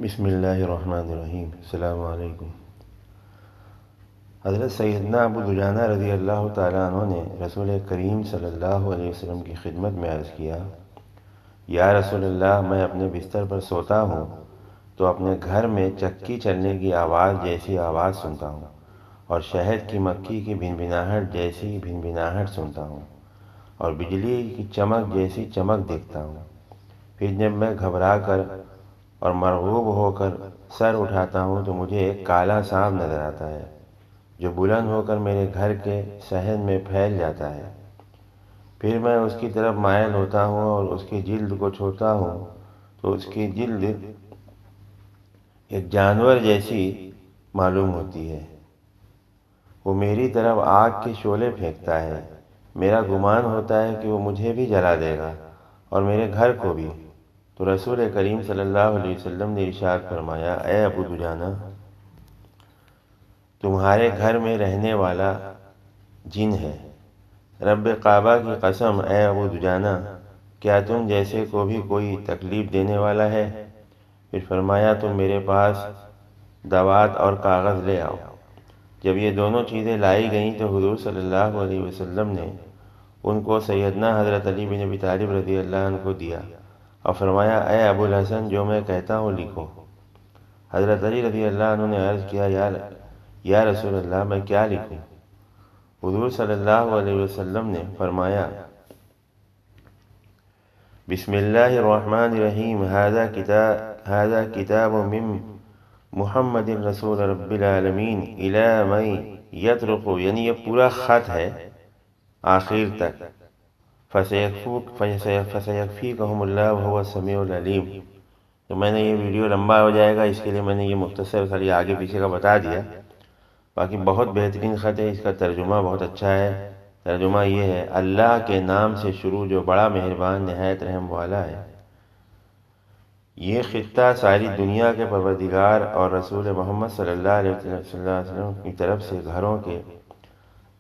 بسم اللہ الرحمن الرحیم۔ السلام علیکم۔ حضرت سیدنا ابو دجانہ رضی اللہ تعالیٰ عنہ نے رسول کریم صلی اللہ علیہ وسلم کی خدمت میں عرض کیا، یا رسول اللہ، میں اپنے بستر پر سوتا ہوں تو اپنے گھر میں چکی چلنے کی آواز جیسی آواز سنتا ہوں اور شہد کی مکھی کی بھنبھناہٹ جیسی بھنبھناہٹ سنتا ہوں اور بجلی کی چمک جیسی چمک دیکھتا ہوں۔ پھر جب میں گھبرا کر اور مرعوب ہو کر سر اٹھاتا ہوں تو مجھے ایک کالا سانپ نظر آتا ہے جو بلند ہو کر میرے گھر کے صحن میں پھیل جاتا ہے۔ پھر میں اس کی طرف مائل ہوتا ہوں اور اس کی جلد کو چھوتا ہوں تو اس کی جلد ایک جانور جیسی معلوم ہوتی ہے۔ وہ میری طرف آگ کے شعلے پھینکتا ہے۔ میرا گمان ہوتا ہے کہ وہ مجھے بھی جلا دے گا اور میرے گھر کو بھی۔ تو رسول کریم صلی اللہ علیہ وسلم نے ارشاد فرمایا، اے ابو دجانہ، تمہارے گھر میں رہنے والا جن ہے۔ رب کعبہ کی قسم، اے ابو دجانہ، کیا تم جیسے کو بھی کوئی تکلیف دینے والا ہے؟ پھر فرمایا، تم میرے پاس دوات اور کاغذ لے آؤ۔ جب یہ دونوں چیزیں لائی گئیں تو حضور صلی اللہ علیہ وسلم نے ان کو سیدنا حضرت علی بن ابی طالب رضی اللہ عنہ کو دیا اور فرمایا، اے ابو الحسن، جو میں کہتا ہوں لکھو۔ حضرت علی رضی اللہ عنہ نے عرض کیا، یا رسول اللہ، میں کیا لکھوں؟ حضور صلی اللہ علیہ وسلم نے فرمایا، بسم اللہ الرحمن الرحیم، ھذا کتاب من محمد رسول رب العالمین الی من یطرق، یعنی یہ پورا خط ہے آخر تک، فسیکفیکہم اللہ وہو السمیع العلیم۔ تو میں نے یہ ویڈیو لمبا ہو جائے گا، اس کے لیے میں نے یہ مختصر خالی آگے پیچھے کا بتا دیا۔ باقی بہت بہترین خط ہے، اس کا ترجمہ بہت اچھا ہے۔ ترجمہ یہ ہے، اللہ کے نام سے شروع جو بڑا مہربان نہایت رحم والا ہے۔ یہ خطہ ساری دنیا کے پروردگار اور رسول محمد صلی اللہ علیہ وسلم کی طرف سے گھروں کے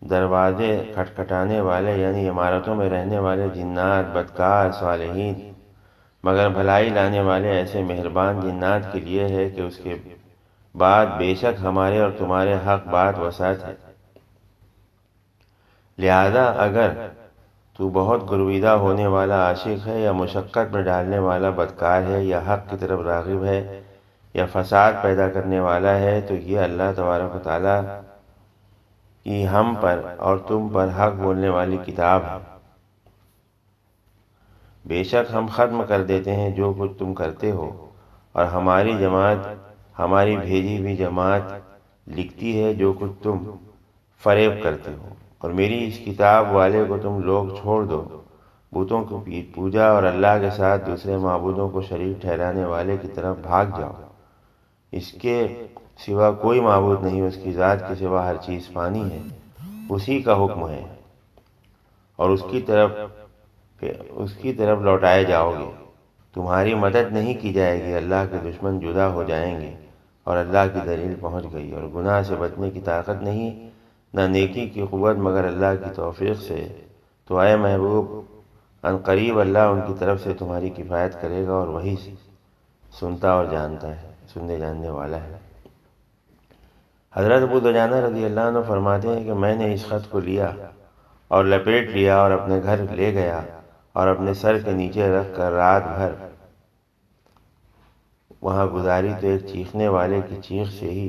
دروازے کھٹکھٹانے والے، یعنی عمارتوں میں رہنے والے جنات، بدکار، صالحین، مگر بھلائی لانے والے ایسے مہربان جنات کے لیے ہے کہ اس کے بعد بے شک ہمارے اور تمہارے حق بات وسعت ہے۔ لہذا اگر تو بہت گرویدہ ہونے والا عاشق ہے یا مشقت میں ڈالنے والا بدکار ہے یا حق کی طرف راغب ہے یا فساد پیدا کرنے والا ہے، تو یہ اللہ تبارک و تعالیٰ کی ہم پر اور تم پر حق بولنے والی کتاب ہے۔ بے شک ہم ختم کر دیتے ہیں جو کچھ تم کرتے ہو، اور ہماری جماعت، ہماری بھیجی ہوئی جماعت لکھتی ہے جو کچھ تم فریب کرتے ہو، اور میری اس کتاب والے کو تم لوگ چھوڑ دو، بتوں کی پوجا اور اللہ کے ساتھ دوسرے معبودوں کو شریک ٹھہرانے والے کی طرف بھاگ جاؤ۔ اس کے سوا کوئی معبود نہیں، اس کی ذات کے سوا ہر چیز فانی ہے، اسی کا حکم ہے اور اس کی طرف لوٹائے جاؤ گے۔ تمہاری مدد نہیں کی جائے گی، اللہ کے دشمن جدا ہو جائیں گے اور اللہ کی دلیل پہنچ گئی، اور گناہ سے بچنے کی طاقت نہیں نہ نیکی کی قوت مگر اللہ کی توفیق سے۔ تو اے محبوب، ان قریب اللہ ان کی طرف سے تمہاری کفایت کرے گا، اور وہی سنتا اور جانتا ہے، سننے جاننے والا ہے۔ حضرت ابو دجانہ رضی اللہ عنہ فرماتے ہیں کہ میں نے اس خط کو لیا اور لپیٹ لیا اور اپنے گھر لے گیا اور اپنے سر کے نیچے رکھ کر رات بھر وہاں گزاری تو ایک چیخنے والے کی چیخ سے ہی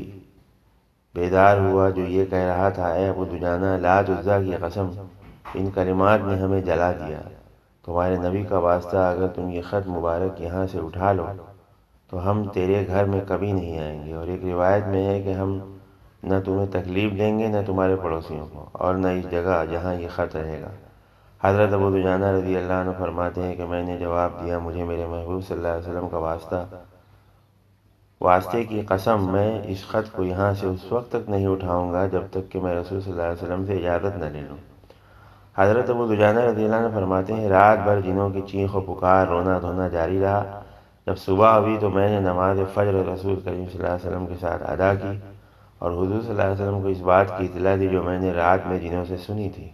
بیدار ہوا جو یہ کہہ رہا تھا، اے ابو دجانہ، لات عزا کی قسم، ان کلمات نے ہمیں جلا دیا۔ تمہارے نبی کا واسطہ، اگر تم یہ خط مبارک یہاں سے اٹھا لو تو ہم تیرے گھر میں کبھی نہیں آئیں گے، اور ایک روایت میں ہے کہ ہم نہ تمہیں تکلیف دیں گے نہ تمہارے پڑوسیوں کو، اور نہ اس جگہ جہاں یہ خط رہے گا۔ حضرت ابو دجانہ رضی اللہ عنہ فرماتے ہیں کہ میں نے جواب دیا، مجھے میرے محبوب صلی اللہ علیہ وسلم کا واسطے کی قسم، میں اس خط کو یہاں سے اس وقت تک نہیں اٹھاؤں گا جب تک کہ میں رسول صلی اللہ علیہ وسلم سے اجازت نہ لے لوں۔ حضرت ابو دجانہ رضی اللہ عنہ فرماتے ہیں، رات بھر جنوں کی چیخ و پکار، رونا دھونا جاری رہا۔ جب صبح ہوئی تو میں نے نماز فجر رسول کریم صلی اللہ علیہ وسلم کے ساتھ ادا کی اور حضور صلی اللہ علیہ وسلم کو اس بات کی اطلاع دی جو میں نے رات میں جنوں سے سنی تھی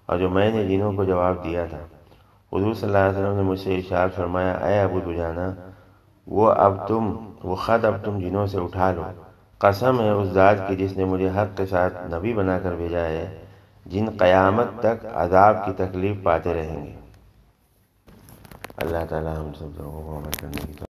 اور جو میں نے جنوں کو جواب دیا تھا۔ حضور صلی اللہ علیہ وسلم نے مجھ سے ارشاد فرمایا، اے ابو دجانہ، وہ خط اب تم جنوں سے اٹھا لو، قسم ہے اس ذات کی جس نے مجھے حق کے ساتھ نبی بنا کر بھیجا ہے، جن قیامت تک عذاب کی تکلیف پاتے رہیں گے۔ اللہ تعالی ہم سب لوگوں کو عمل کرنے کی